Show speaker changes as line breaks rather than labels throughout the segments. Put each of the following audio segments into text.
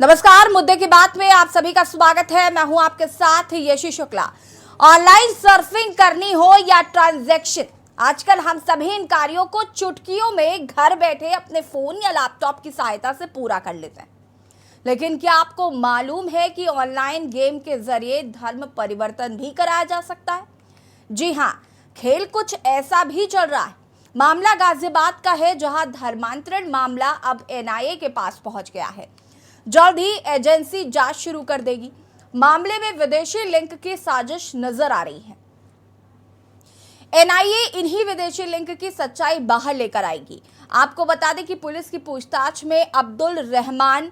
नमस्कार, मुद्दे की बात में आप सभी का स्वागत है। मैं हूं आपके साथ यशी शुक्ला। ऑनलाइन सर्फिंग करनी हो या ट्रांजैक्शन, आजकल हम सभी इन कार्यों को चुटकियों में घर बैठे अपने फोन या लैपटॉप की सहायता से पूरा कर लेते हैं। लेकिन क्या आपको मालूम है कि ऑनलाइन गेम के जरिए धर्म परिवर्तन भी कराया जा सकता है? जी हाँ, खेल कुछ ऐसा भी चल रहा है। मामला गाजियाबाद का है, जहां धर्मांतरण मामला अब एनआईए के पास पहुंच गया है। जल्द ही एजेंसी जांच शुरू कर देगी। मामले में विदेशी लिंक की साजिश नजर आ रही है। एनआईए इन्हीं विदेशी लिंक की सच्चाई बाहर लेकर आएगी। आपको बता दें कि पुलिस की पूछताछ में अब्दुल रहमान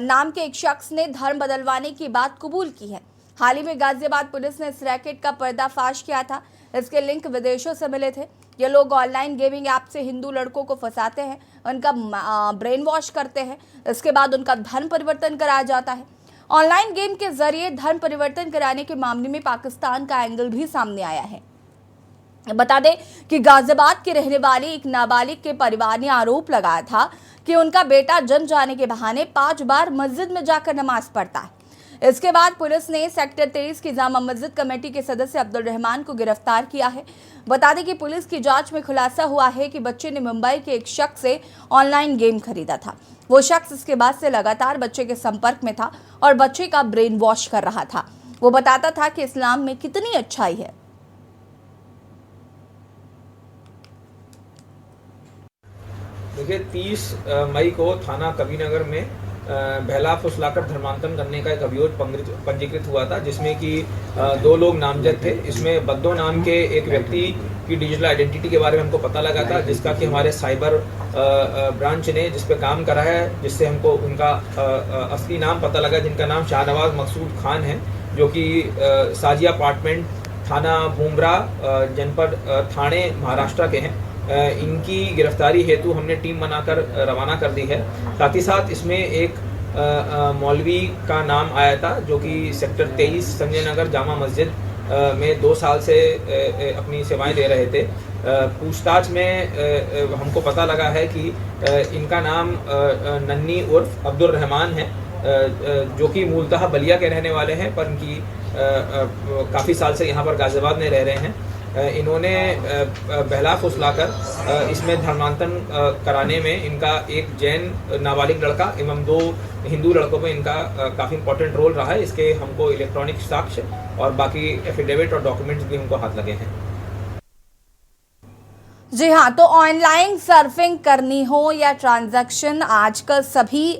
नाम के एक शख्स ने धर्म बदलवाने की बात कबूल की है। हाल ही में गाजियाबाद पुलिस ने इस रैकेट का पर्दाफाश किया था। इसके लिंक विदेशों से मिले थे। ये लोग ऑनलाइन गेमिंग ऐप से हिंदू लड़कों को फंसाते हैं, उनका ब्रेन वॉश करते हैं। इसके बाद उनका धर्म परिवर्तन कराया जाता है। ऑनलाइन गेम के जरिए धर्म परिवर्तन कराने के मामले में पाकिस्तान का एंगल भी सामने आया है। बता दें कि गाजियाबाद के रहने वाली एक नाबालिग के परिवार ने आरोप लगाया था कि उनका बेटा जन्म जाने के बहाने 5 बार मस्जिद में जाकर नमाज पढ़ता है। इसके बाद पुलिस ने सेक्टर 23 की जामा मस्जिद कमेटी के सदस्य अब्दुल रहमान को गिरफ्तार किया है। बता दें कि पुलिस की जांच में खुलासा हुआ है कि बच्चे ने मुंबई के एक शख्स से ऑनलाइन गेम खरीदा था। वो शख्स इसके बाद से लगातार बच्चे के संपर्क में था और बच्चे का ब्रेन वॉश कर रहा था। वो बताता था कि इस्लाम में कितनी अच्छाई है।
देखिए, 30 मई को थाना कबीरनगर में बहला फुसलाकर धर्मांतरण करने का एक अभियोग पंजीकृत हुआ था, जिसमें कि 2 लोग नामजद थे। इसमें बद्दो नाम के एक व्यक्ति की डिजिटल आइडेंटिटी के बारे में हमको पता लगा था, जिसका कि हमारे साइबर ब्रांच ने जिस पे काम करा है, जिससे हमको उनका असली नाम पता लगा, जिनका नाम शाहनवाज मकसूद खान है, जो कि साजिया अपार्टमेंट, थाना बुमरा, जनपद ठाणे, महाराष्ट्र के हैं। इनकी गिरफ्तारी हेतु हमने टीम बनाकर रवाना कर दी है। साथ ही साथ इसमें एक मौलवी का नाम आया था, जो कि सेक्टर 23 संजय नगर जामा मस्जिद में 2 साल से अपनी सेवाएं दे रहे थे। पूछताछ में हमको पता लगा है कि इनका नाम नन्नी उर्फ अब्दुल रहमान है, जो कि मूलतः बलिया के रहने वाले हैं, पर इनकी काफ़ी साल से यहाँ पर गाजियाबाद में रह रहे हैं। इन्होंने बहला फुसलाकर इसमें धर्मांतरण कराने में इनका एक जैन नाबालिग लड़का एवं 2 हिंदू लड़कों में इनका काफ़ी इंपॉर्टेंट रोल रहा है। इसके हमको इलेक्ट्रॉनिक साक्ष्य और बाकी एफिडेविट और डॉक्यूमेंट्स भी हमको हाथ लगे हैं।
जी हाँ, तो ऑनलाइन सर्फिंग करनी हो या ट्रांजैक्शन, आजकल सभी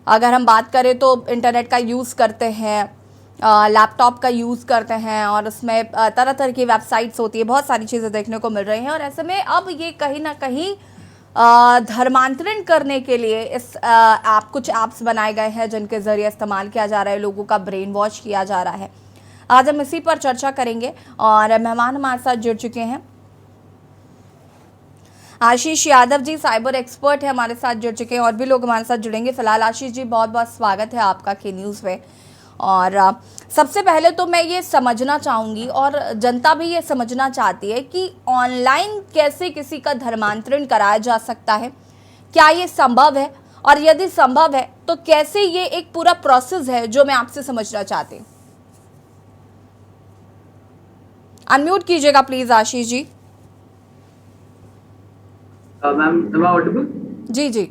अगर हम बात करें तो इंटरनेट का यूज़ करते हैं, लैपटॉप का यूज़ करते हैं, और उसमें तरह तरह की वेबसाइट्स होती है, बहुत सारी चीज़ें देखने को मिल रही हैं। और ऐसे में अब ये कहीं ना कहीं धर्मांतरण करने के लिए इस कुछ ऐप्स बनाए गए हैं, जिनके ज़रिए इस्तेमाल किया जा रहा है, लोगों का ब्रेन वॉश किया जा रहा है। आज हम इसी पर चर्चा करेंगे और मेहमान हमारे साथ जुड़ चुके हैं। आशीष यादव जी साइबर एक्सपर्ट है, हमारे साथ जुड़ चुके हैं, और भी लोग हमारे साथ जुड़ेंगे। फिलहाल आशीष जी, बहुत बहुत स्वागत है आपका के न्यूज़ में। और सबसे पहले तो मैं ये समझना चाहूँगी, और जनता भी ये समझना चाहती है, कि ऑनलाइन कैसे किसी का धर्मांतरण कराया जा सकता है, क्या ये संभव है, और यदि संभव है तो कैसे ये एक पूरा प्रोसेस है, जो मैं आपसे समझना चाहती हूँ। अनम्यूट कीजिएगा प्लीज आशीष जी।
मैम,
जी जी।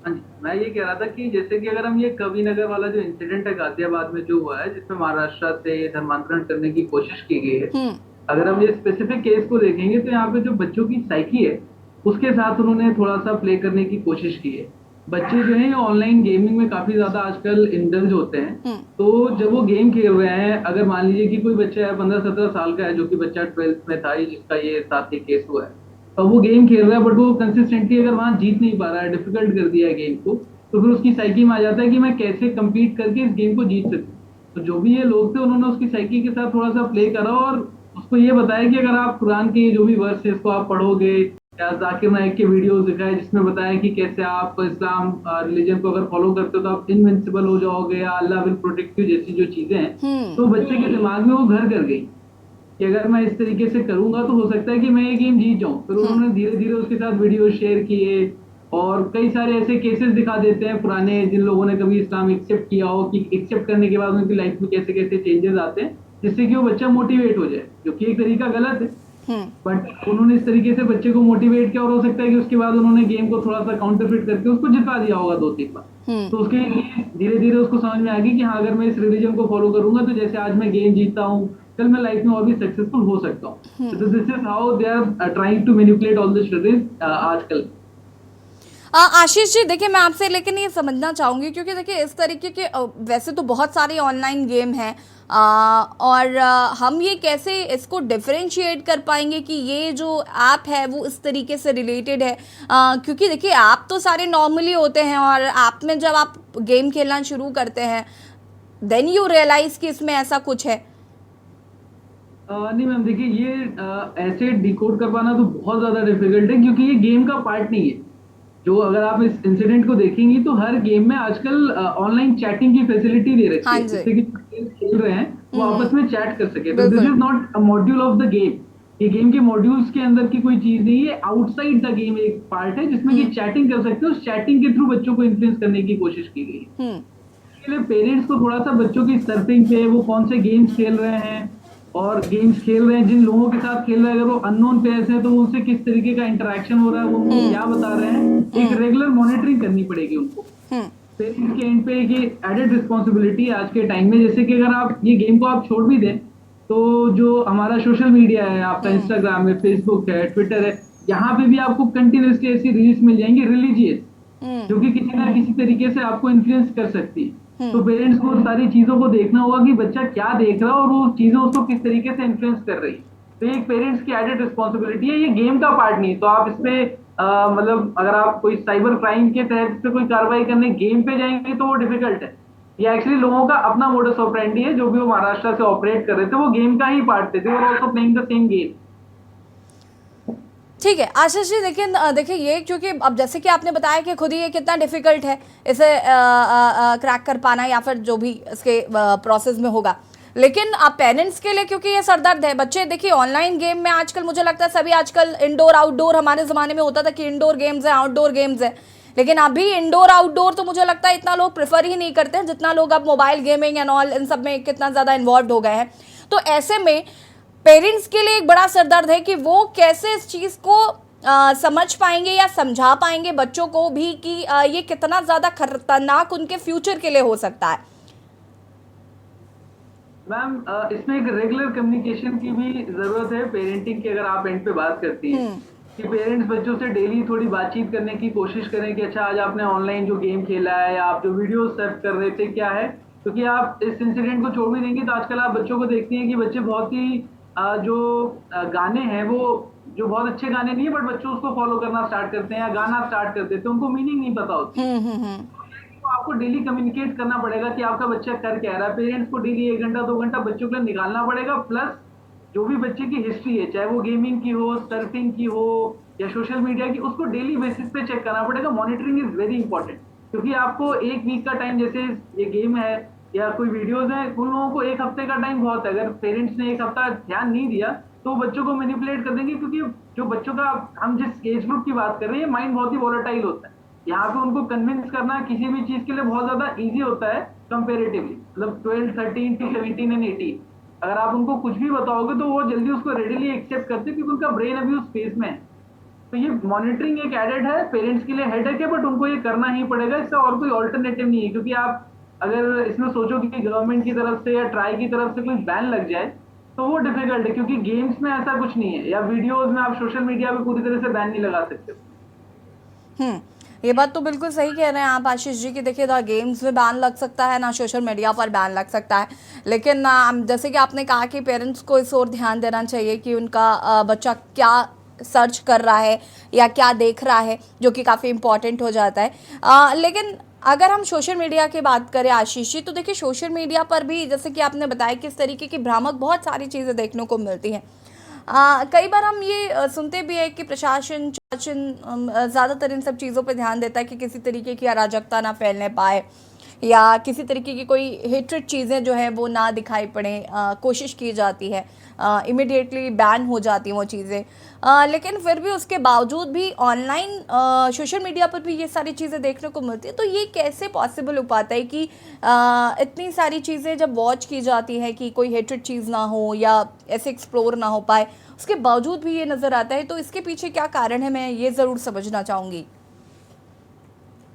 हाँ जी, मैं ये कह रहा था कि जैसे कि अगर हम ये कबीरनगर वाला जो इंसिडेंट है गाजियाबाद में जो हुआ है, जिसमें महाराष्ट्र से धर्मांतरण करने की कोशिश की गई है, अगर हम ये स्पेसिफिक केस को देखेंगे तो यहाँ पे जो बच्चों की साइकी है, उसके साथ उन्होंने थोड़ा सा प्ले करने की कोशिश की है। बच्चे जो है ऑनलाइन गेमिंग में काफी ज्यादा आजकल इंडल्ज होते हैं। तो जब वो गेम खेल रहे हैं, अगर मान लीजिए कि कोई बच्चा है 15-17 साल का है, जो कि बच्चा 12th में था, जिसका ये साथ ही केस हुआ है, और वो गेम खेल रहा है, बट वो कंसिस्टेंटली अगर वहां जीत नहीं पा रहा है, डिफिकल्ट कर दिया है गेम को, तो फिर उसकी साइकी में आ जाता है कि मैं कैसे कम्पीट करके इस गेम को जीत सकूं। तो जो भी ये लोग थे, उन्होंने उसकी साइकी के साथ थोड़ा सा प्ले करा और उसको ये बताया कि अगर आप कुरान के जो भी वर्स है इसको आप पढ़ोगे, या जाकिर नाइक के वीडियोस दिखाए जिसमें बताया कि कैसे आप इस्लाम रिलीजन को अगर फॉलो करते हो तो आप इनविंसिबल हो जाओगे, या अल्लाह विल प्रोटेक्ट यू, जैसी जो चीजें हैं, तो बच्चे के दिमाग में वो घर कर गई कि अगर मैं इस तरीके से करूंगा तो हो सकता है कि मैं ये गेम जीत जाऊं। फिर उन्होंने धीरे धीरे उसके साथ वीडियो शेयर किए, और कई सारे ऐसे केसेस दिखा देते हैं पुराने, जिन लोगों ने कभी इस्लाम एक्सेप्ट किया हो, कि एक्सेप्ट करने के बाद उनकी लाइफ में कैसे कैसे चेंजेस आते हैं, जिससे कि वो बच्चा मोटिवेट हो जाए, जो कि एक तरीका गलत है। बट उन्होंने इस तरीके से बच्चे को मोटिवेट किया, और हो सकता है कि उसके बाद उन्होंने गेम को थोड़ा सा काउंटरफिट करके उसको जिता दिया होगा 2-3 बार। तो उसके लिए धीरे धीरे उसको समझ में आ गई कि हाँ, अगर मैं इस रिलीजन को फॉलो करूंगा तो जैसे आज मैं गेम जीतता हूँ, कल मैं लाइफ में और भी सक्सेसफुल हो सकता हूँ। तो this is how they are trying to manipulate all the children आजकल।
आशीष जी, देखिए मैं आपसे लेकिन ये समझना चाहूँगी, क्योंकि देखिए इस तरीके के वैसे तो बहुत सारे ऑनलाइन गेम हैं, और हम ये कैसे इसको डिफरेंशिएट कर पाएंगे कि ये जो ऐप है वो इस तरीके से रिलेटेड है, क्योंकि देखिए ऐप तो सारे नॉर्मली होते हैं, और ऐप में जब आप गेम खेलना शुरू करते हैं देन यू रियलाइज कि इसमें ऐसा कुछ है।
नहीं मैम, देखिए ये ऐसे डिकोड कर पाना तो बहुत ज्यादा डिफिकल्ट है, क्योंकि ये गेम का पार्ट नहीं है। जो अगर आप इस इंसिडेंट को देखेंगी तो हर गेम में आजकल ऑनलाइन चैटिंग की फैसिलिटी दे रखी है, जिससे कि खेल रहे हैं वो आपस में चैट कर सके। तो this is not a module of the game. ये गेम के मॉड्यूल्स के अंदर की कोई चीज नहीं है, आउटसाइड द गेम एक पार्ट है जिसमें कि चैटिंग कर सकते हो। उस चैटिंग के थ्रू बच्चों को इन्फ्लुएंस करने की कोशिश की गई है। इसके लिए पेरेंट्स को थोड़ा सा बच्चों की सर्फिंग पे, वो कौन से गेम्स खेल रहे हैं और गेम्स खेल रहे हैं, जिन लोगों के साथ खेल रहे हैं, अगर वो अननोन प्लेयर्स हैं तो उनसे किस तरीके का इंटरेक्शन हो रहा है, वो उनको क्या बता रहे हैं, एक रेगुलर मॉनिटरिंग करनी पड़ेगी उनको। पेरेंट्स के एंड पे एक एडेड रिस्पॉन्सिबिलिटी आज के टाइम में, जैसे कि अगर आप ये गेम को आप छोड़ भी दें तो जो हमारा सोशल मीडिया है, आपका इंस्टाग्राम है, फेसबुक है, ट्विटर है, यहाँ पे भी आपको कंटिन्यूसली ऐसी रील्स मिल जाएंगी रिलीजियस, जो कि किसी ना किसी तरीके से आपको इन्फ्लुएंस कर सकती है। तो पेरेंट्स को सारी चीजों को देखना होगा कि बच्चा क्या देख रहा है और वो चीजें उसको किस तरीके से इन्फ्लुएंस कर रही है। तो ये एक पेरेंट्स की एडेड रिस्पॉन्सिबिलिटी है, ये गेम का पार्ट नहीं है। तो आप इसपे मतलब अगर आप कोई साइबर क्राइम के तहत इस पे कोई कार्रवाई करने गेम पे जाएंगे तो वो डिफिकल्ट है। ये एक्चुअली लोगों का अपना मोडस ऑपरेंडी है, जो भी वो महाराष्ट्र से ऑपरेट कर रहे थे वो गेम का ही पार्ट थे, they were also playing the same game.
ठीक है आशीष जी, लेकिन देखिए ये, क्योंकि अब जैसे कि आपने बताया कि खुद ही ये कितना डिफिकल्ट है इसे क्रैक कर पाना, या फिर जो भी इसके प्रोसेस में होगा, लेकिन आप पेरेंट्स के लिए, क्योंकि ये सरदर्द है। बच्चे देखिए ऑनलाइन गेम में आजकल, मुझे लगता है सभी आजकल इंडोर आउटडोर, हमारे ज़माने में होता था कि इंडोर गेम्स हैं आउटडोर गेम्स हैं, लेकिन अभी इंडोर आउटडोर तो मुझे लगता है इतना लोग प्रेफर ही नहीं करते हैं जितना लोग अब mobile gaming and all in सब में कितना ज़्यादा इन्वॉल्व हो गए हैं। तो ऐसे में पेरेंट्स के लिए एक बड़ा सरदर्द है कि वो कैसे इस चीज़ को समझ पाएंगे या समझा पाएंगे बच्चों को भी कि ये कितना ज़्यादा खतरनाक उनके फ्यूचर के लिए हो सकता है।
मैम इसमें एक रेगुलर कम्युनिकेशन की भी जरूरत है पेरेंटिंग की। अगर आप एंड पे बात करती हैं कि पेरेंट्स बच्चों से डेली थोड़ी बातचीत करने की कोशिश करें कि अच्छा आज आपने ऑनलाइन जो गेम खेला है या आप जो वीडियो सर्च कर रहे थे क्या है, क्योंकि आप इस इंसिडेंट को छोड़ भी देंगे तो आजकल आप बच्चों को देखती हैं कि बच्चे बहुत ही जो गाने हैं वो जो बहुत अच्छे गाने नहीं है, बट बच्चे उसको फॉलो करना स्टार्ट करते हैं या गाना स्टार्ट कर देते हैं, उनको मीनिंग नहीं पता होती। तो आपको डेली कम्युनिकेट करना पड़ेगा कि आपका बच्चा कर क्या रहा है। पेरेंट्स को डेली 1 घंटा 2 घंटा बच्चों के लिए निकालना पड़ेगा, प्लस जो भी बच्चे की हिस्ट्री है, चाहे वो गेमिंग की हो, सर्फिंग की हो या सोशल मीडिया की, उसको डेली बेसिस पे चेक करना पड़ेगा। मॉनिटरिंग इज वेरी इंपॉर्टेंट, क्योंकि आपको 1 वीक का टाइम, जैसे ये गेम है या कोई वीडियोज है, उन लोगों को 1 हफ्ते का टाइम बहुत है। अगर पेरेंट्स ने 1 हफ्ता ध्यान नहीं दिया तो बच्चों को मैनिपुलेट कर देंगे, क्योंकि जो बच्चों का, हम जिस एज ग्रुप की बात कर रहे हैं, माइंड बहुत ही वॉलेटाइल होता है। यहाँ पे उनको कन्विंस करना किसी भी चीज के लिए बहुत ज्यादा इजी होता है कंपेरेटिवली, मतलब 12, 13 to 17 एंड 18। अगर आप उनको कुछ भी बताओगे तो वो जल्दी उसको रेडिली एक्सेप्ट करते हैं, क्योंकि उनका ब्रेन अभी उस स्पेस में है। तो ये मॉनिटरिंग एक एडेड है, पेरेंट्स के लिए हेडेक है, बट उनको ये करना ही पड़ेगा, इसका और कोई ऑल्टरनेटिव नहीं है। क्योंकि आप अगर इसमें सोचो कि गवर्नमेंट की तरफ से या ट्राई की तरफ से कोई बैन लग जाए तो वो डिफिकल्ट है, क्योंकि गेम्स में ऐसा कुछ नहीं है, या वीडियोस में आप सोशल मीडिया पे पूरी तरह से बैन नहीं लगा सकते।
ये बात तो बिल्कुल सही कह रहे हैं आप आशीष जी, कि देखिए ना गेम्स में बैन लग सकता है, ना सोशल मीडिया पर बैन लग सकता है, लेकिन जैसे कि आपने कहा कि पेरेंट्स को इस ओर ध्यान देना चाहिए कि उनका बच्चा क्या सर्च कर रहा है या क्या देख रहा है, जो कि काफ़ी इम्पॉर्टेंट हो जाता है। लेकिन अगर हम सोशल मीडिया की बात करें आशीष जी, तो देखिए सोशल मीडिया पर भी जैसे कि आपने बताया कि इस तरीके की भ्रामक बहुत सारी चीज़ें देखने को मिलती हैं। कई बार हम ये सुनते भी है कि प्रशासन ज़्यादातर इन सब चीज़ों पे ध्यान देता है कि किसी तरीके की अराजकता ना फैलने पाए, या किसी तरीके की कोई हेट्रेड चीज़ें जो है वो ना दिखाई पड़े, कोशिश की जाती है, इमिडिएटली बैन हो जाती हैं वो चीज़ें। लेकिन फिर भी उसके बावजूद भी ऑनलाइन सोशल मीडिया पर भी ये सारी चीज़ें देखने को मिलती है। तो ये कैसे पॉसिबल हो पाता है कि इतनी सारी चीज़ें जब वॉच की जाती है कि कोई हेट्रेड चीज़ ना हो या ऐसे एक्सप्लोर ना हो पाए, उसके बावजूद भी ये नज़र आता है। तो इसके पीछे क्या कारण है, मैं ये ज़रूर समझना चाहूँगी।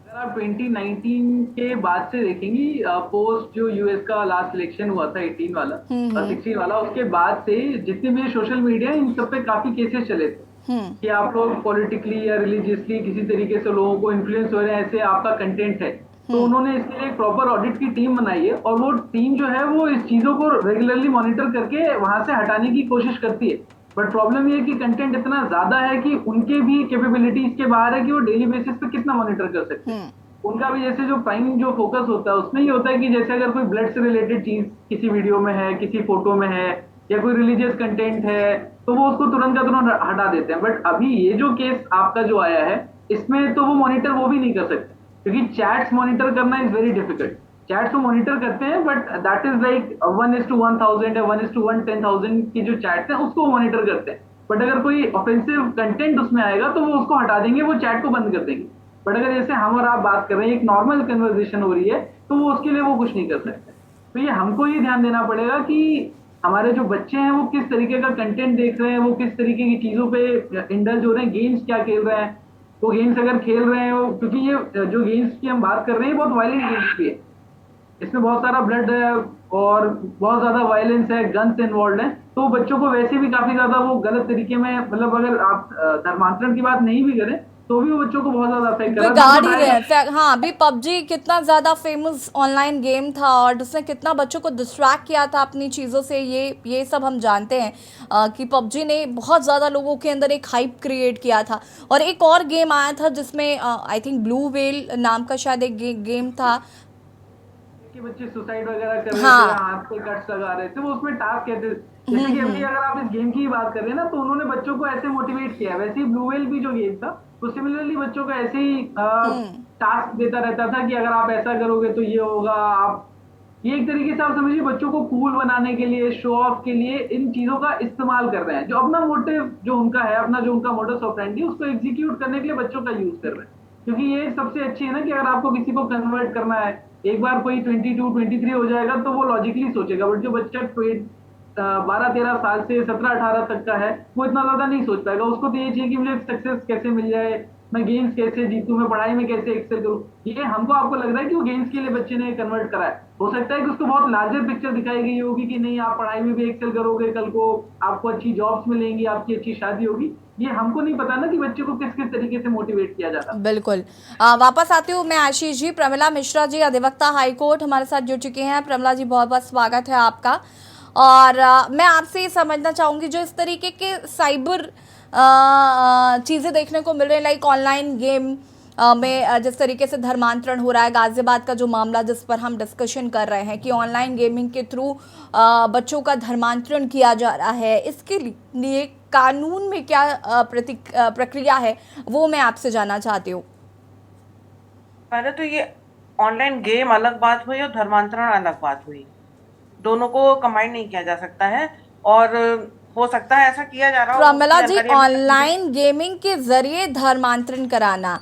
अगर आप 2019 के बाद से देखेंगी, पोस्ट जो यूएस का लास्ट इलेक्शन हुआ था 18 वाला और 16 वाला, उसके बाद से जितने भी सोशल मीडिया इन सब पे काफी केसेस चले थे कि आप लोग पॉलिटिकली या रिलीजियसली किसी तरीके से लोगों को इन्फ्लुएंस हो रहे हैं, ऐसे आपका कंटेंट है। तो उन्होंने इसके लिए एक प्रॉपर ऑडिट की टीम बनाई है और वो टीम जो है वो इस चीजों को रेगुलरली मॉनिटर करके वहां से हटाने की कोशिश करती है। बट प्रॉब्लम ये है कि कंटेंट इतना ज्यादा है कि उनके भी कैपेबिलिटी इसके बाहर है कि वो डेली बेसिस पे कितना मॉनिटर कर सकते हैं। उनका भी जैसे जो प्राइम जो फोकस होता है उसमें ये होता है कि जैसे अगर कोई ब्लड से रिलेटेड चीज किसी वीडियो में है, किसी फोटो में है या कोई रिलीजियस कंटेंट है, तो वो उसको तुरंत का तुरंत हटा देते हैं। बट अभी ये जो केस आपका जो आया है इसमें तो वो मॉनिटर वो भी नहीं कर सकते, क्योंकि चैट्स मॉनिटर करना इज वेरी डिफिकल्ट। चैट्स तो मॉनिटर करते हैं बट दैट इज लाइक 1:1000 या 1:11000 की जो चैट्स हैं उसको मॉनिटर करते हैं। बट अगर कोई ऑफेंसिव कंटेंट उसमें आएगा तो वो उसको हटा देंगे, वो चैट को बंद कर देंगे। बट अगर जैसे हम और आप बात कर रहे हैं, एक नॉर्मल कन्वर्सेशन हो रही है, तो वो उसके लिए वो कुछ नहीं कर सकते। तो ये हमको ये ध्यान देना पड़ेगा कि हमारे जो बच्चे हैं वो किस तरीके का कंटेंट देख रहे हैं, वो किस तरीके की चीजों पे इंडल्ज हो रहे हैं, गेम्स क्या खेल रहे हैं। वो गेम्स अगर खेल रहे हैं, क्योंकि ये जो गेम्स की हम बात कर रहे हैं बहुत वायलेंट गेम्स भी है, इसमें बहुत सारा ब्लड है और बहुत ज्यादा वायलेंस है, गन्स इन्वॉल्व है। तो बच्चों को वैसे भी काफी ज्यादा वो गलत तरीके में, मतलब अगर आप धर्मांतरण की बात नहीं भी करें तो भी वो बच्चों को बहुत ज्यादा अफेक्ट कर रहा
बिगाड़ ही रहे हैं। हाँ, अभी पबजी कितना ज्यादा फेमस ऑनलाइन गेम था और उसने कितना बच्चों को डिस्ट्रैक्ट किया था अपनी चीज़ों से, ये सब हम जानते हैं कि पबजी ने बहुत ज़्यादा लोगों के अंदर एक हाइप क्रिएट किया था। और एक और गेम आया था जिसमें आई थिंक ब्लू व्हेल नाम का शायद एक गेम था
कि बच्चे सुसाइड वगैरह कर रहे
हाँ।
थे, हाथ पे कट्स लगा रहे थे, वो उसमें टास्क कहते थे। जैसे कि अभी अगर आप इस गेम की बात कर रहे हैं ना, तो उन्होंने बच्चों को ऐसे मोटिवेट किया। वैसे ही ब्लू व्हेल भी जो गेम था वो सिमिलरली बच्चों को ऐसे ही टास्क देता रहता था कि अगर आप ऐसा करोगे तो ये होगा। आप ये एक तरीके से आप समझिए बच्चों को कूल बनाने के लिए, शो ऑफ के लिए इन चीजों का इस्तेमाल कर रहे हैं। जो अपना मोटिव जो उनका है, अपना जो उनका मोडस ऑपरेंडी उसको एग्जीक्यूट करने के लिए बच्चों का यूज कर रहे हैं। क्योंकि ये सबसे अच्छी है ना कि अगर आपको किसी को कन्वर्ट करना है, एक बार कोई 22, 23 हो जाएगा तो वो लॉजिकली सोचेगा। बट जो बच्चा 12-13 साल से 17-18 तक का है वो इतना ज्यादा नहीं सोच पाएगा। उसको तो ये चाहिए कि मुझे सक्सेस कैसे मिल जाए, मैं गेम्स कैसे जीतूं, मैं पढ़ाई में कैसे एक्सेल करूं। ये हमको आपको लग रहा है कि वो गेम्स के लिए बच्चे ने कन्वर्ट करा है। हो सकता है कि उसको बहुत लार्जर पिक्चर दिखाई गई होगी कि नहीं आप पढ़ाई में भी एक्सेल करोगे, कल को आपको अच्छी जॉब्स मिलेंगी, आपकी अच्छी शादी होगी। ये हमको नहीं पता ना कि बच्चे को किस किस तरीके से मोटिवेट किया जाता है।
बिल्कुल। वापस आती हूँ मैं आशीष जी। प्रमिला मिश्रा जी, अधिवक्ता हाईकोर्ट, हमारे साथ जुड़ चुके हैं। प्रमिला जी, बहुत बहुत स्वागत है आपका। और मैं आपसे ये समझना चाहूँगी, जो इस तरीके के साइबर चीज़ें देखने को मिल रही हैं, लाइक ऑनलाइन गेम में जिस तरीके से धर्मांतरण हो रहा है, गाजियाबाद का जो मामला जिस पर हम डिस्कशन कर रहे हैं कि ऑनलाइन गेमिंग के थ्रू बच्चों का धर्मांतरण किया जा रहा है, इसके लिए कानून में क्या प्रक्रिया है, वो मैं आपसे जानना चाहती हूँ।
पहले तो ये ऑनलाइन गेम अलग बात हुई और धर्मांतरण अलग बात हुई। दोनों को कंबाइन नहीं किया जा सकता है और हो सकता है ऐसा किया जा रहा हो।
प्रमिला जी, ऑनलाइन गेमिंग के जरिए धर्मांतरण कराना,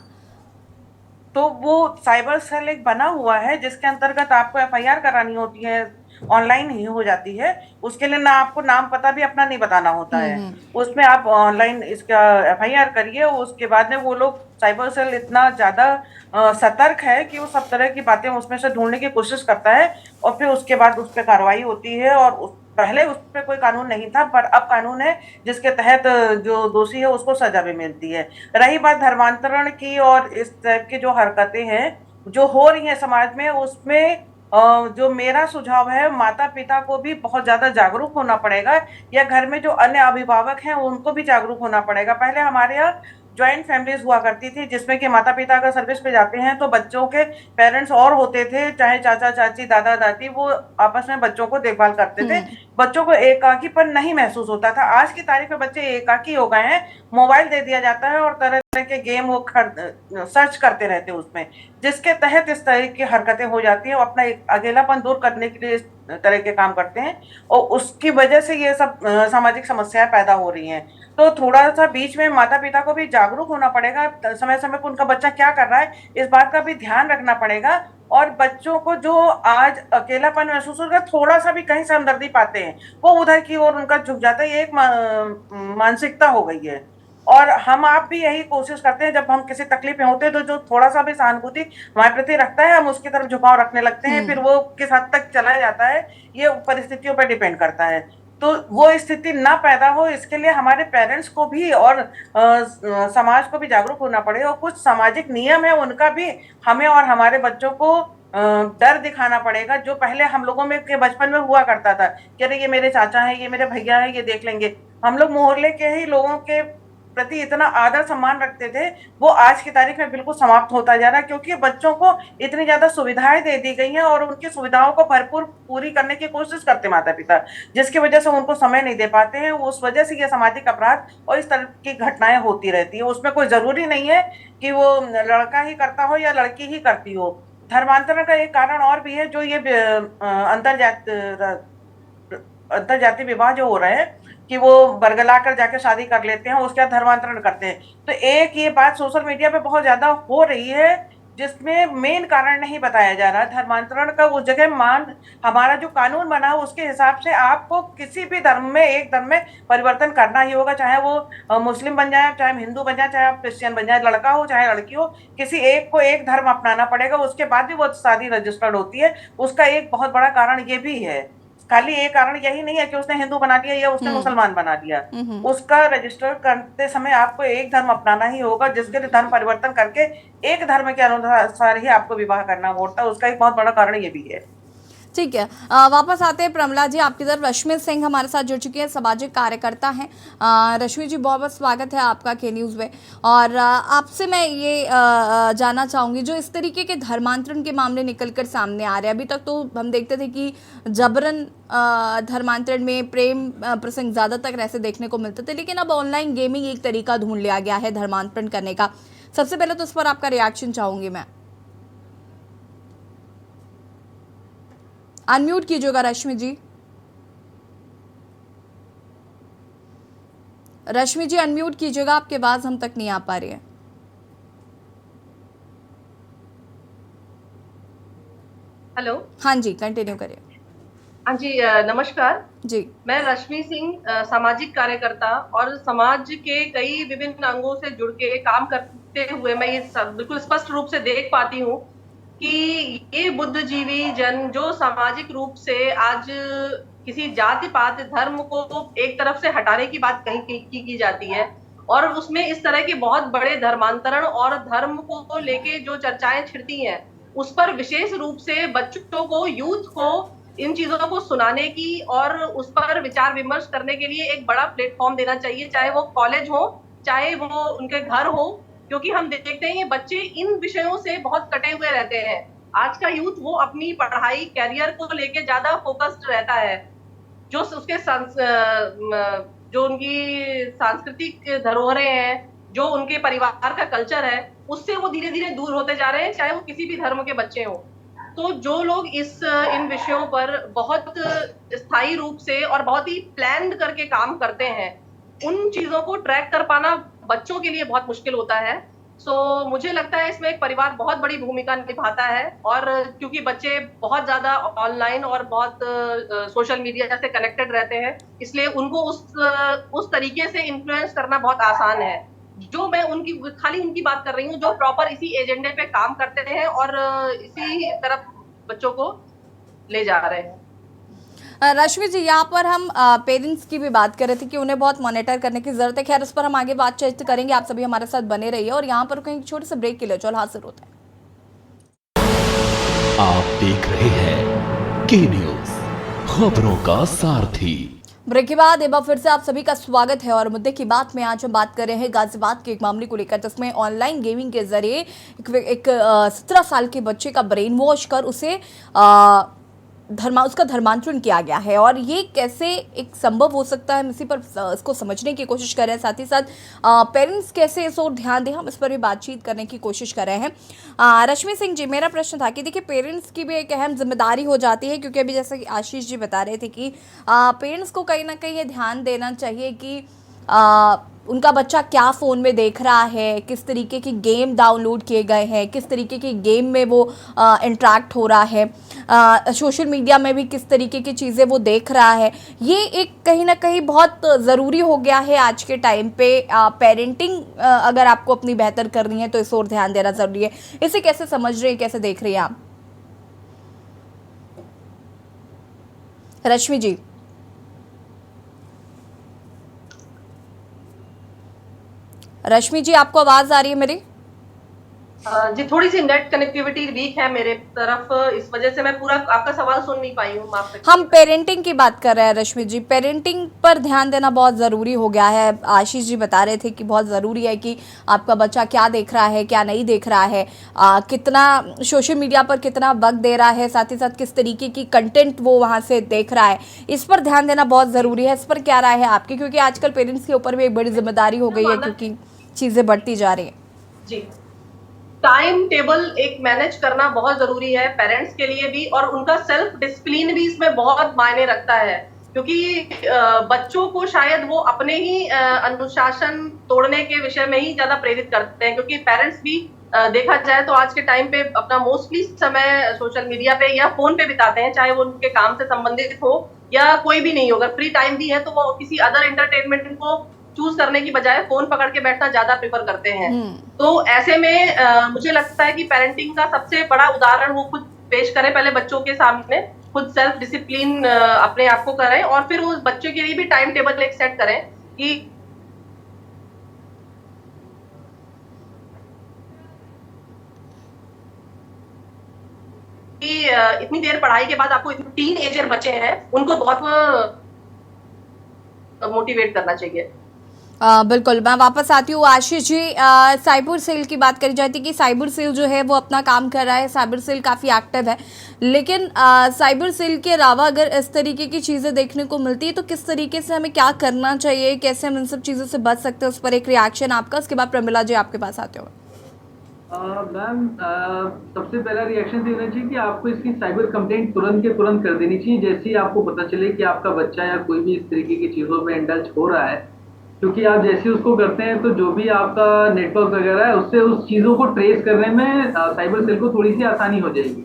तो वो साइबर सेल एक बना हुआ है जिसके अंतर्गत आपको एफआईआर करानी होती है, ऑनलाइन ही हो जाती है। उसके लिए ना आपको नाम पता भी अपना नहीं बताना होता है, उसमें आप ऑनलाइन इसका एफआईआर करिए। उसके बाद में वो लोग साइबर सेल इतना ज्यादा सतर्क है कि वो सब तरह की बातें उसमें से ढूंढने की कोशिश करता है और फिर उसके बाद उस पर कार्रवाई होती है। और पहले उस पर कोई कानून नहीं था, पर अब कानून है जिसके तहत जो दोषी है उसको सजा भी मिलती है। रही बात धर्मांतरण की और इस टाइप की जो हरकतें हैं जो हो रही हैं समाज में, उसमें जो मेरा सुझाव है, माता पिता को भी बहुत ज्यादा जागरूक होना पड़ेगा, या घर में जो अन्य अभिभावक हैं उनको भी जागरूक होना पड़ेगा। पहले हमारे यहाँ ज्वाइंट फैमिलीज हुआ करती थी, जिसमें कि माता पिता अगर सर्विस पे जाते हैं तो बच्चों के पेरेंट्स और होते थे, चाहे चाचा चाची दादा दादी, वो आपस में बच्चों को देखभाल करते थे। बच्चों को एकाकीपन नहीं महसूस होता था। आज की तारीख में बच्चे एकाकी हो गए हैं। मोबाइल दे दिया जाता है और तरह तरह के गेम वो सर्च करते रहते हैं उसमें, जिसके तहत इस तरह की हरकतें हो जाती हैं। वो अपना अकेलापन दूर करने के लिए इस तरह के काम करते हैं और उसकी वजह से ये सब सामाजिक समस्याएं पैदा हो रही हैं। तो थोड़ा सा बीच में माता पिता को भी जागरूक होना पड़ेगा, समय समय पर उनका बच्चा क्या कर रहा है इस बात का भी ध्यान रखना पड़ेगा। और बच्चों को जो आज अकेलापन महसूस होगा, थोड़ा सा भी कहीं से हमदर्दी पाते हैं वो उधर की ओर उनका झुक जाता है। ये एक मानसिकता हो गई है। और हम आप भी यही कोशिश करते हैं, जब हम किसी तकलीफ में होते हैं तो जो थोड़ा सा भी सहानुभूति हमारे प्रति रखता है हम उसकी तरफ झुकाव रखने लगते हैं। फिर वो किस हद तक चला जाता है ये परिस्थितियों पर डिपेंड करता है। तो वो स्थिति ना पैदा हो इसके लिए हमारे पेरेंट्स को भी और समाज को भी जागरूक होना पड़ेगा। और कुछ सामाजिक नियम है उनका भी हमें और हमारे बच्चों को डर दिखाना पड़ेगा, जो पहले हम लोगों में के बचपन में हुआ करता था कि अरे ये मेरे चाचा है, ये मेरे भैया है, ये देख लेंगे। हम लोग मोहल्ले के ही लोगों के प्रति इतना आदर सम्मान रखते थे, वो आज की तारीख में बिल्कुल समाप्त होता जा रहा है, क्योंकि बच्चों को इतनी ज्यादा सुविधाएं दे दी गई हैं और उनकी सुविधाओं को भरपूर पूरी करने की कोशिश करते माता पिता, जिसकी वजह से उनको समय नहीं दे पाते हैं। उस वजह से ये सामाजिक अपराध और इस तरह की घटनाएं होती रहती है। उसमें कोई जरूरी नहीं है कि वो लड़का ही करता हो या लड़की ही करती हो। धर्मांतरण का एक कारण और भी है, जो ये अंतरजातीय विवाह जो हो रहे हैं कि वो बरगला कर जाके शादी कर लेते हैं, उसके बाद धर्मांतरण करते हैं। तो एक ये बात सोशल मीडिया पे बहुत ज्यादा हो रही है, जिसमें मेन कारण नहीं बताया जा रहा धर्मांतरण का। उस जगह हमारा जो कानून बना है उसके हिसाब से आपको किसी भी धर्म में, एक धर्म में परिवर्तन करना ही होगा, चाहे वो मुस्लिम बन जाए, चाहे हिंदू बन जाए, चाहे आप क्रिश्चियन बन जाए, लड़का हो चाहे लड़की हो, किसी एक को एक धर्म अपनाना पड़ेगा। उसके बाद भी वो शादी रजिस्टर्ड होती है। उसका एक बहुत बड़ा कारण ये भी है, खाली एक कारण यही नहीं है कि उसने हिंदू बना दिया या उसने मुसलमान बना दिया। उसका रजिस्टर करते समय आपको एक धर्म अपनाना ही होगा, जिसके लिए धर्म परिवर्तन करके एक धर्म के अनुसार ही आपको विवाह करना होता है। उसका एक बहुत बड़ा कारण ये भी है।
ठीक है, वापस आते हैं प्रमला जी आपकी तरफ। रश्मि सिंह हमारे साथ जुड़ चुकी है, सामाजिक कार्यकर्ता हैं। रश्मि जी, बहुत बहुत स्वागत है आपका के न्यूज़ में। और आपसे मैं ये जानना चाहूँगी, जो इस तरीके के धर्मांतरण के मामले निकल कर सामने आ रहे हैं, अभी तक तो हम देखते थे कि जबरन धर्मांतरण में प्रेम प्रसंग ज़्यादातर ऐसे देखने को मिलते थे, लेकिन अब ऑनलाइन गेमिंग एक तरीका ढूंढ लिया गया है धर्मांतरण करने का। सबसे पहले तो इस पर आपका रिएक्शन चाहूँगी मैं। अनम्यूट कीजिएगा रश्मि जी। रश्मि जी अनम्यूट कीजिएगा, आपकी आवाज हम तक नहीं आ पा रही है।
हेलो।
हाँ जी, कंटिन्यू करिए।
हाँ जी, नमस्कार
जी।
मैं रश्मि सिंह, सामाजिक कार्यकर्ता और समाज के कई विभिन्न अंगों से जुड़ के काम करते हुए मैं ये बिल्कुल स्पष्ट रूप से देख पाती हूँ कि ये बुद्धिजीवी जन जो सामाजिक रूप से आज किसी जाति पात धर्म को एक तरफ से हटाने की बात कहीं की जाती है, और उसमें इस तरह के बहुत बड़े धर्मांतरण और धर्म को लेके जो चर्चाएं छिड़ती हैं, उस पर विशेष रूप से बच्चों को, यूथ को इन चीजों को सुनाने की और उस पर विचार विमर्श करने के लिए एक बड़ा प्लेटफॉर्म देना चाहिए, चाहे वो कॉलेज हो, चाहे वो उनके घर हो, क्योंकि हम देखते हैं ये बच्चे इन विषयों से बहुत कटे हुए रहते हैं। आज का यूथ वो अपनी पढ़ाई, कैरियर को लेके ज्यादा फोकस्ड रहता है, जो उसके जो उनकी सांस्कृतिक धरोहरें हैं, जो उनके परिवार का कल्चर है, उससे वो धीरे धीरे दूर होते जा रहे हैं, चाहे वो किसी भी धर्म के बच्चे हों। तो जो लोग इन विषयों पर बहुत स्थायी रूप से और बहुत ही प्लान्ड करके काम करते हैं, उन चीजों को ट्रैक कर पाना बच्चों के लिए बहुत मुश्किल होता है। मुझे लगता है इसमें एक परिवार बहुत बड़ी भूमिका निभाता है, और क्योंकि बच्चे बहुत ज्यादा ऑनलाइन और बहुत सोशल मीडिया से कनेक्टेड रहते हैं, इसलिए उनको उस तरीके से इन्फ्लुएंस करना बहुत आसान है। जो मैं खाली उनकी बात कर रही हूँ जो प्रॉपर इसी एजेंडे पे काम करते हैं और इसी तरफ बच्चों को ले जा रहे हैं।
रश्मि जी, यहाँ पर हम पेरेंट्स की भी बात कर रहे थे कि उन्हें बहुत मॉनिटर करने की जरूरत है। खैर, उस पर हम आगे बातचीत करेंगे। आप सभी हमारे साथ बने रहिए और यहाँ पर कहीं छोटे से ब्रेक के लिए चलो हाजिर होते हैं।
आप देख रहे हैं के न्यूज़, खबरों का सारथी।
ब्रेक के बाद एक बार फिर से आप सभी का स्वागत है और मुद्दे की बात में आज हम बात कर रहे हैं गाजियाबाद के एक मामले को लेकर, जिसमें ऑनलाइन गेमिंग के जरिए एक 17 साल के बच्चे का ब्रेन वॉश कर उसे उसका धर्मांतरण किया गया है। और ये कैसे एक संभव हो सकता है, हम इसी पर इसको समझने की कोशिश कर रहे हैं। साथ ही साथ पेरेंट्स कैसे इस ओर ध्यान दें, हम इस पर भी बातचीत करने की कोशिश कर रहे हैं। रश्मि सिंह जी, मेरा प्रश्न था कि देखिए, पेरेंट्स की भी एक अहम जिम्मेदारी हो जाती है, क्योंकि अभी जैसे कि आशीष जी बता रहे थे कि पेरेंट्स को कहीं ना कहीं ये ध्यान देना चाहिए कि उनका बच्चा क्या फ़ोन में देख रहा है, किस तरीके की गेम डाउनलोड किए गए हैं, किस तरीके की गेम में वो इंटरेक्ट हो रहा है, सोशल मीडिया में भी किस तरीके की चीज़ें वो देख रहा है। ये एक कहीं ना कहीं बहुत ज़रूरी हो गया है आज के टाइम पे। पेरेंटिंग अगर आपको अपनी बेहतर करनी है तो इस ओर ध्यान देना ज़रूरी है। इसे कैसे समझ रहे हैं, कैसे देख रही हैं आप? रश्मि जी। रश्मि जी, आपको आवाज आ रही है मेरी?
जी, थोड़ी सी नेट कनेक्टिविटी वीक है मेरे तरफ, इस वजह से मैं पूरा आपका सवाल सुन नहीं पाई हूँ, माफ करिए।
हम पेरेंटिंग की बात कर रहे हैं रश्मि जी। पेरेंटिंग पर ध्यान देना बहुत ज़रूरी हो गया है। आशीष जी बता रहे थे कि बहुत ज़रूरी है कि आपका बच्चा क्या देख रहा है, क्या नहीं देख रहा है, कितना सोशल मीडिया पर कितना वक्त दे रहा है, साथ ही साथ किस तरीके की कंटेंट वो वहाँ से देख रहा है। इस पर ध्यान देना बहुत ज़रूरी है। इस पर क्या राय है आपकी, क्योंकि आजकल पेरेंट्स के ऊपर भी एक बड़ी जिम्मेदारी हो गई है, क्योंकि चीज़ें बढ़ती जा रही हैं।
जी, टाइम टेबल एक मैनेज करना बहुत जरूरी है पेरेंट्स के लिए भी, और उनका सेल्फ डिसिप्लिन भी इसमें बहुत मायने रखता है, क्योंकि बच्चों को शायद वो अपने ही अनुशासन तोड़ने के विषय में ही ज्यादा प्रेरित करते हैं, क्योंकि पेरेंट्स भी देखा जाए तो आज के टाइम पे अपना मोस्टली समय सोशल मीडिया पे या फोन पे बिताते हैं, चाहे वो उनके काम से संबंधित हो या कोई भी नहीं हो। अगर फ्री टाइम भी है तो वो किसी अदर एंटरटेनमेंट को चूज करने की बजाय फोन पकड़ के बैठना ज्यादा प्रेफर करते हैं। तो ऐसे में मुझे लगता है कि पेरेंटिंग का सबसे बड़ा उदाहरण वो खुद पेश करें, पहले बच्चों के सामने खुद सेल्फ डिसिप्लिन अपने आप को करें, और फिर उस बच्चे के लिए भी टाइम टेबल एक सेट करें कि इतनी देर पढ़ाई के बाद आपको टीन एजर बच्चे हैं उनको बहुत मोटिवेट करना चाहिए।
बिल्कुल, मैं वापस आती हूँ। आशीष जी, साइबर सेल की बात करी जाती है कि साइबर सेल जो है वो अपना काम कर रहा है, साइबर सेल काफ़ी एक्टिव है, लेकिन साइबर सेल के अलावा अगर इस तरीके की चीज़ें देखने को मिलती है तो किस तरीके से हमें क्या करना चाहिए, कैसे हम इन सब चीज़ों से बच सकते हैं, उस पर एक रिएक्शन आपका। उसके बाद प्रमिला जी आपके पास आते हो।
मैम, सबसे पहला रिएक्शन देना चाहिए कि आपको इसकी साइबर कंप्लेंट तुरंत के तुरंत कर देनी चाहिए, जैसे ही आपको पता चले कि आपका बच्चा या कोई भी इस तरीके की चीज़ों में इंडल्ज हो रहा है। क्योंकि आप जैसे उसको करते हैं तो जो भी आपका नेटवर्क वगैरह है उससे उस चीज़ों को ट्रेस करने में साइबर सेल को थोड़ी सी आसानी हो जाएगी।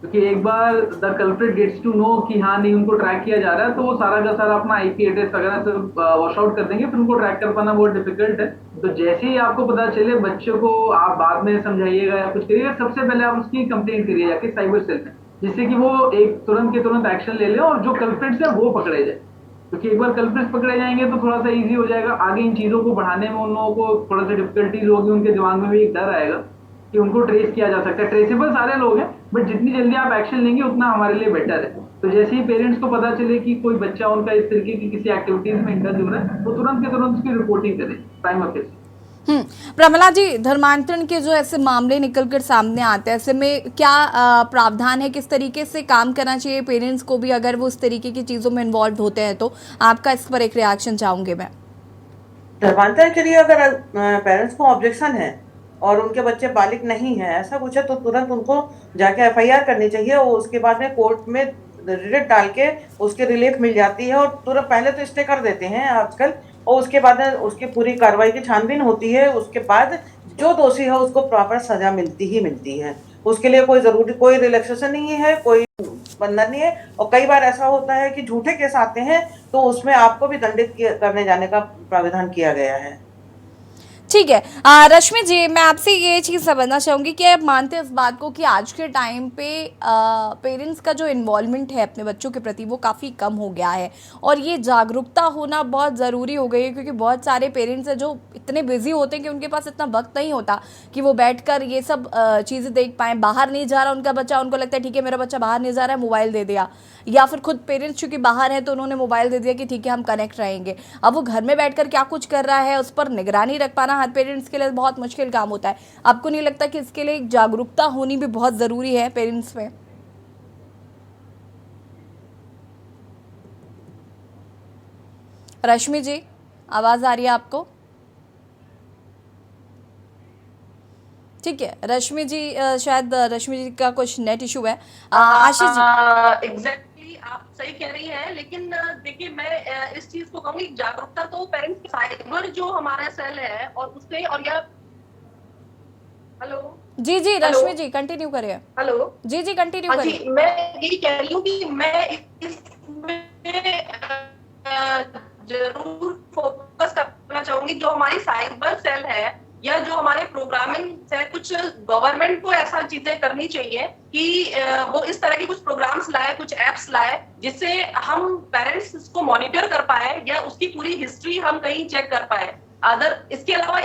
क्योंकि एक बार the culprit gets to know कि हाँ नहीं उनको ट्रैक किया जा रहा है, तो वो सारा का सारा अपना आईपी एड्रेस वगैरह सब वॉश आउट कर देंगे, फिर उनको ट्रैक कर पाना बहुत डिफिकल्ट है। तो जैसे ही आपको पता चले, बच्चों को आप बाद में समझाइएगा या कुछ करिएगा, सबसे पहले आप उसकी कंप्लेंट करिए जाके साइबर सेल में, जिससे कि वो एक तुरंत के तुरंत एक्शन ले ले और जो कल्प्रिट्स है वो पकड़े जाए। क्योंकि एक बार कल्प्रिट्स पकड़े जाएंगे तो थोड़ा सा इजी हो जाएगा। आगे इन चीज़ों को बढ़ाने में उन लोगों को थोड़ा सा डिफिकल्टीज होगी, उनके दिमाग में भी एक डर आएगा कि उनको ट्रेस किया जा सकता है। ट्रेसेबल सारे लोग हैं, बट जितनी जल्दी आप एक्शन लेंगे उतना हमारे लिए बेटर है। तो जैसे ही पेरेंट्स को पता चले कि कोई बच्चा उनका इस तरीके की किसी एक्टिविटीज में इंडल्ज हो रहा है, वो तुरंत के तुरंत उसकी रिपोर्टिंग करें प्राइम ऑफिस।
प्रमिला जी, धर्मांतरण के जो ऐसे मामले निकल कर सामने आते हैं, ऐसे में क्या प्रावधान है, किस तरीके से काम करना चाहिए पेरेंट्स को भी अगर वो उस तरीके की चीज़ों में इन्वॉल्व होते हैं? तो आपका इस पर एक रिएक्शन चाहूँगी मैं।
धर्मांतरण के लिए अगर पेरेंट्स को ऑब्जेक्शन है और उनके बच्चे बालिग नहीं है, ऐसा कुछ है, तो तुरंत उनको जाके एफआईआर करनी चाहिए, और उसके बाद में कोर्ट में रिट डाल के उसके रिलीफ मिल जाती है, और तुरंत पहले तो स्टे कर देते हैं आजकल, और उसके बाद उसकी पूरी कार्रवाई की छानबीन होती है। उसके बाद जो दोषी है उसको प्रॉपर सजा मिलती ही मिलती है। उसके लिए कोई रिलैक्सेशन नहीं है, कोई बंधन नहीं है। और कई बार ऐसा होता है कि झूठे केस आते हैं तो उसमें आपको भी दंडित करने जाने का प्रावधान किया गया है।
ठीक है। रश्मि जी, मैं आपसे ये चीज़ समझना चाहूँगी कि आप मानते हैं इस बात को कि आज के टाइम पे पेरेंट्स का जो इन्वॉल्वमेंट है अपने बच्चों के प्रति वो काफ़ी कम हो गया है और ये जागरूकता होना बहुत ज़रूरी हो गई है, क्योंकि बहुत सारे पेरेंट्स हैं जो इतने बिजी होते हैं कि उनके पास इतना वक्त नहीं होता कि वो बैठकर ये सब चीज़ें देख पाएँ। बाहर नहीं जा रहा उनका बच्चा, उनको लगता है ठीक है मेरा बच्चा बाहर नहीं जा रहा है, मोबाइल दे दिया, या फिर खुद पेरेंट्स चूँकि बाहर है तो उन्होंने मोबाइल दे दिया कि ठीक है हम कनेक्ट रहेंगे। अब वो घर में बैठकर क्या कुछ कर रहा है उस पर निगरानी रख पाना हर पेरेंट्स के लिए बहुत मुश्किल काम होता है। आपको नहीं लगता कि इसके लिए एक जागरूकता होनी भी बहुत ज़रूरी है पेरेंट्स में? रश्मि जी, आवाज़ आ रही है आपको? ठीक है, रश्मि जी, शायद रश्मि जी का कुछ नेट इशू है। आशीष जी,
एग्जैक्टली आप सही कह रही हैं, लेकिन देखिए मैं इस चीज को कहूंगी, जागरूकता तो पेरेंट्स साइबर जो हमारा सेल है और उससे, और या हेलो
जी जी रश्मि जी कंटिन्यू करिए।
हेलो
जी जी कंटिन्यू
हाँ जी,
करिए।
मैं यही कह रही हूँ कि मैं इसमें जरूर फोकस करना चाहूंगी। जो हमारी साइबर सेल है या जो हमारे प्रोग्रामिंग से, कुछ गवर्नमेंट को ऐसा चीजें करनी चाहिए कि वो इस तरह के कुछ प्रोग्राम्स लाए, कुछ एप्स लाए, जिससे हम पेरेंट्स इसको मॉनिटर कर पाए या उसकी पूरी हिस्ट्री हम कहीं चेक कर पाए। इसके अलावा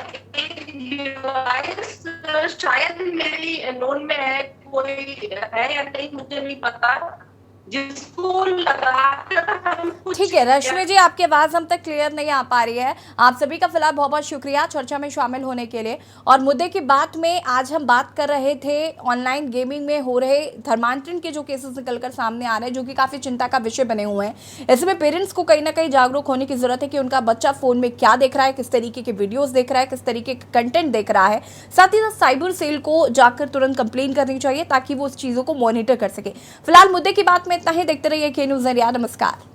शायद मेरी नोन में है, कोई है या नहीं मुझे नहीं पता, जिसको लगा।
ठीक है रश्मि जी, आपकी आवाज़ हम तक क्लियर नहीं आ पा रही है। आप सभी का फिलहाल बहुत बहुत शुक्रिया चर्चा में शामिल होने के लिए। और मुद्दे की बात में आज हम बात कर रहे थे ऑनलाइन गेमिंग में हो रहे धर्मांतरण के जो केसेस निकलकर सामने आ रहे हैं, जो कि काफ़ी चिंता का विषय बने हुए हैं। इसमें पेरेंट्स को कहीं ना कहीं जागरूक होने की ज़रूरत है कि उनका बच्चा फ़ोन में क्या देख रहा है, किस तरीके के वीडियोज़ देख रहा है, किस तरीके के कंटेंट देख रहा है। साथ ही साथ साइबर सेल को जाकर तुरंत कंप्लेन करनी चाहिए ताकि वो उस चीज़ों को मॉनिटर कर सके। फिलहाल मुद्दे की बात में इतना ही। देखते रहिए के न्यूज़ इंडिया। नमस्कार।